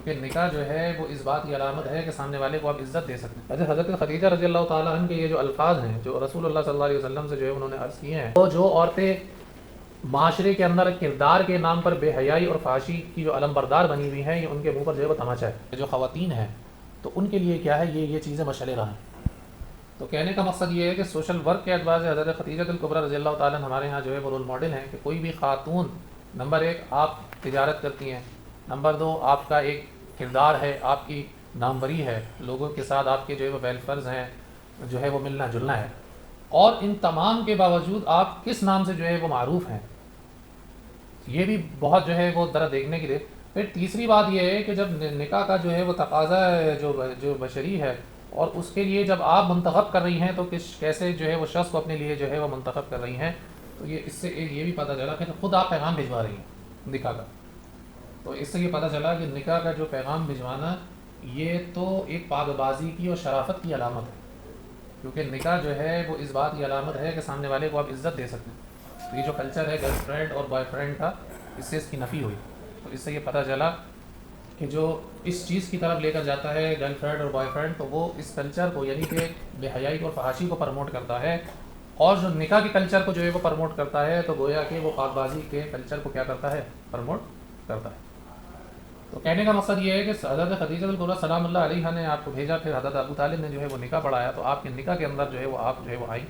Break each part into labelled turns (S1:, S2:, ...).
S1: کیونکہ نکاح جو ہے وہ اس بات کی علامت ہے کہ سامنے والے کو آپ عزت دے سکتے ہیں۔ حضرت خدیجہ رضی اللہ تعالیٰ عنہ کے یہ جو الفاظ ہیں جو رسول اللہ صلی اللہ علیہ وسلم سے جو ہے انہوں نے عرض کیے ہیں، وہ جو عورتیں معاشرے کے اندر کردار کے نام پر بے حیائی اور فحاشی کی جو علم بردار بنی ہوئی ہیں، یہ ان کے منہ پر جو ہے وہ تماچا ہے۔ جو خواتین ہیں تو ان کے لیے کیا ہے، یہ چیزیں مشعل راہ ہیں۔ تو کہنے کا مقصد یہ ہے کہ سوشل ورک کے اعتبار سے حضرت خدیجہ الکبریٰ رضی اللہ تعالیٰ ہمارے ہاں جو ہے وہ رول ماڈل ہیں کہ کوئی بھی خاتون، نمبر ایک آپ تجارت کرتی ہیں، نمبر دو آپ کا ایک کردار ہے، آپ کی ناموری ہے، لوگوں کے ساتھ آپ کے جو ہے وہ ویلفیئرز ہیں، جو ہے وہ ملنا جلنا ہے، اور ان تمام کے باوجود آپ کس نام سے جو ہے وہ معروف ہیں، یہ بھی بہت جو ہے وہ ذرا دیکھنے کے لیے۔ پھر تیسری بات یہ ہے کہ جب نکاح کا جو ہے وہ تقاضا ہے جو بشری ہے، اور اس کے لیے جب آپ منتخب کر رہی ہیں تو کیسے جو ہے وہ شخص کو اپنے لیے جو ہے وہ منتخب کر رہی ہیں، تو اس سے یہ بھی پتہ چلا کہ خود آپ پیغام بھجوا رہی ہیں نکاح کا۔ تو اس سے یہ پتہ چلا کہ نکاح کا جو پیغام بھجوانا یہ تو ایک پاک بازی کی اور شرافت کی علامت ہے، کیونکہ نکاح جو ہے وہ اس بات کی علامت ہے کہ سامنے والے کو آپ عزت دے سکتے ہیں۔ تو یہ جو کلچر ہے گرل فرینڈ اور بوائے فرینڈ کا، اس سے اس کی نفی ہوئی۔ تو اس سے یہ پتہ چلا کہ جو اس چیز کی طرف لے کر جاتا ہے گرل فرینڈ اور بوائے فرینڈ، تو وہ اس کلچر کو یعنی کہ بے حیائی اور فحاشی کو پروموٹ کرتا ہے، اور جو نکاح کے کلچر کو جو ہے وہ پروموٹ کرتا ہے تو گویا کہ وہ پاک بازی کے کلچر کو کیا کرتا ہے، پروموٹ کرتا ہے۔ تو کہنے کا مقصد یہ ہے کہ حضرت خدیجہ الکبریٰ سلام اللہ علیہ نے آپ کو بھیجا، پھر حضرت ابو طالب نے جو ہے وہ نکاح پڑھایا، تو آپ کے نکاح کے اندر جو ہے وہ آپ جو ہے وہ آئی،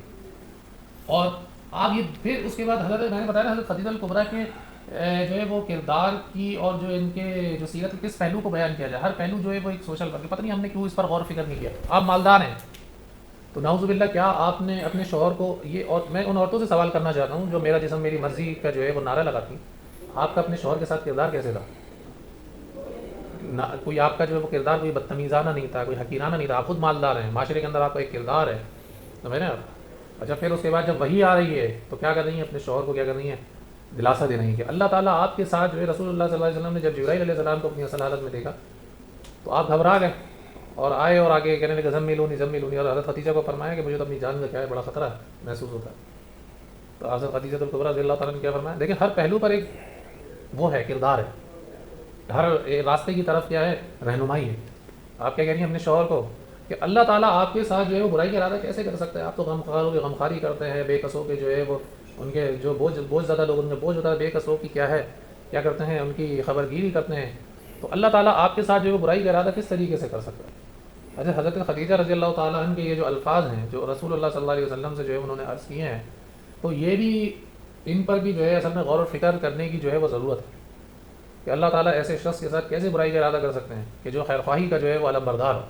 S1: اور آپ یہ پھر اس کے بعد حضرت میں نے بتایا حضرت خدیجہ الکبریٰ کے جو ہے وہ کردار کی اور جو ان کے جو سیرت کے کس پہلو کو بیان کیا جائے، ہر پہلو جو ہے وہ ایک سوشل ورک، پتہ نہیں ہم نے کیوں اس پر غور و فکر نہیں کیا۔ آپ مالدار ہیں تو نعوذ باللہ کیا آپ نے اپنے شوہر کو یہ، اور میں ان عورتوں سے سوال کرنا چاہتا ہوں جو میرا جسم میری مرضی کا جو ہے وہ نعرہ لگاتی، آپ کا اپنے شوہر کے ساتھ کردار کیسے تھا؟ کوئی آپ کا جو ہے وہ کردار کوئی بدتمیزانہ نہیں تھا، کوئی حقیرانہ نہیں تھا، آپ خود مالدار ہیں، معاشرے کے اندر آپ کا ایک کردار ہے، سمجھ رہے ہیں آپ؟ اچھا پھر اس کے بعد جب وحی آ رہی ہے تو کیا کر رہی ہیں، اپنے شوہر کو کیا کر رہی ہیں، دلاسا دے رہی ہیں کہ اللہ تعالیٰ آپ کے ساتھ جو ہے۔ رسول اللہ صلی اللہ علیہ وسلم نے جب جبرائیل علیہ السلام کو اپنی اصل حالت میں دیکھا تو آپ گھبرا گئے اور آئے اور آگے کہنے لگے زملونی، اور حضرت خدیجہ کو فرمایا کہ مجھے تو اپنی جان کا کیا ہے بڑا خطرہ محسوس ہوتا ہے۔ تو حضرت خدیجہ الکبریٰ رضی اللہ تعالیٰ نے کیا فرمایا، لیکن ہر پہلو پر ایک وہ ہے، کردار ہے، ہر راستے کی طرف کیا ہے، رہنمائی ہے۔ آپ کیا کہہ رہی ہیں اپنے شوہر کو کہ اللہ تعالیٰ آپ کے ساتھ جو ہے وہ برائی کا ارادہ کیسے کر سکتا ہے، آپ تو غمخواروں کی غمخواری کرتے ہیں، بے قصوں کے جو ہے وہ ان کے جو بوجھ زیادہ لوگ ان میں بوجھ ہوتا ہے، بے قصوں کی کیا ہے، کیا کرتے ہیں، ان کی خبر گیری کرتے ہیں، تو اللہ تعالیٰ آپ کے ساتھ جو ہے وہ برائی کا ارادہ کس طریقے سے کر سکتا ہے۔ حضرت خدیجہ رضی اللہ تعالیٰ عنہ کے یہ جو الفاظ ہیں جو رسول اللہ صلی اللہ علیہ وسلم سے جو ہے انہوں نے عرض کیے ہیں، تو یہ بھی ان پر بھی جو ہے اصل میں غور و فکر کرنے کی جو ہے وہ ضرورت ہے کہ اللہ تعالیٰ ایسے شخص کے ساتھ کیسے برائی کا ارادہ کر سکتے ہیں کہ جو خیر خواہی کا جو ہے وہ علم بردار ہو،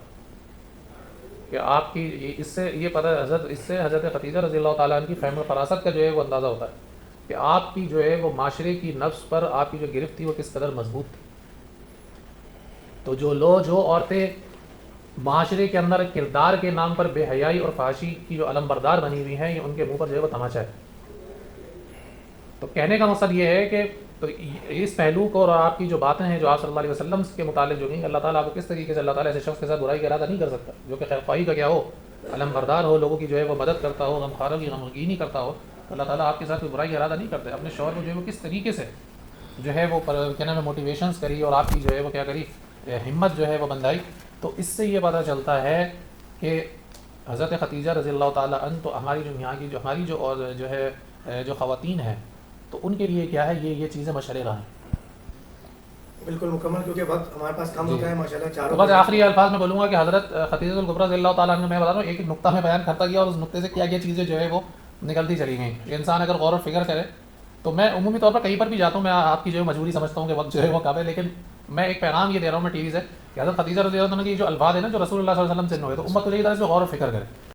S1: کہ آپ کی اس سے یہ پتہ اس سے حضرت خدیجہ رضی اللہ تعالیٰ عنہ کی فہم و فراست کا جو ہے وہ اندازہ ہوتا ہے کہ آپ کی جو ہے وہ معاشرے کی نفس پر آپ کی جو گرفت تھی وہ کس قدر مضبوط تھی۔ تو جو عورتیں معاشرے کے اندر کردار کے نام پر بے حیائی اور فحاشی کی جو علم بردار بنی ہوئی ہیں، یہ ان کے منہ پر جو ہے وہ تماچا ہے۔ تو کہنے کا مقصد یہ ہے کہ تو اس پہلو کو اور آپ کی جو باتیں ہیں جو آپ صلی اللہ علیہ وسلم کے متعلق جو گئیں، اللہ تعالیٰ آپ کو کس طریقے سے، اللہ تعالیٰ ایسے شخص کے ساتھ برائی کا ارادہ نہیں کر سکتا جو کہ خیر خواہی کا کیا ہو، علم بردار ہو، لوگوں کی جو ہے وہ مدد کرتا ہو، غمخواروں کی غمگینی کرتا ہو۔ اللہ تعالیٰ آپ کے ساتھ کوئی برائی کا ارادہ نہیں کرتے۔ اپنے شوہر کو جو ہے وہ کس طریقے سے جو ہے وہ کیا نام ہے موٹیویشنز کری، اور آپ کی جو ہے وہ کیا کری، ہمت جو ہے وہ بندھائی۔ تو اس سے یہ پتہ چلتا ہے کہ حضرت خدیجہ رضی اللہ تعالیٰ عنہ تو ہماری جو یہاں کی جو ہماری جو اور جو ہے جو خواتین ہیں تو ان کے لیے کیا ہے، یہ چیزیں مشعل راہ ہیں۔
S2: بالکل مکمل، کیونکہ وقت ہمارے پاس کم ہوتا ہے ماشاءاللہ۔
S1: تو
S2: چاروں
S1: بس آخری الفاظ میں بولوں گا کہ حضرت خدیجہ الکبریٰ رضی اللہ تعالیٰ عنہ میں بتا رہا ہوں ایک نقطہ میں بیان کرتا گیا اور اس نقطے سے کیا چیزیں جو ہے وہ نکلتی چلی گئیں۔ انسان اگر غور و فکر کرے تو میں عمومی طور پر کہیں پر بھی جاتا ہوں، میں آپ کی جو ہے مجبوری سمجھتا ہوں کہ وقت جو ہے وہ کم ہے، لیکن میں ایک پیغام یہ دے رہا ہوں میں ٹی وی سے کہ حضرت خدیجہ رضی اللہ عنہ کی جو الفاظ ہیں نا جو رسول اللہ صلی اللہ علیہ وسلم سے ہوئے، تو امت کو یہ طرح سے غور و فکر کرے۔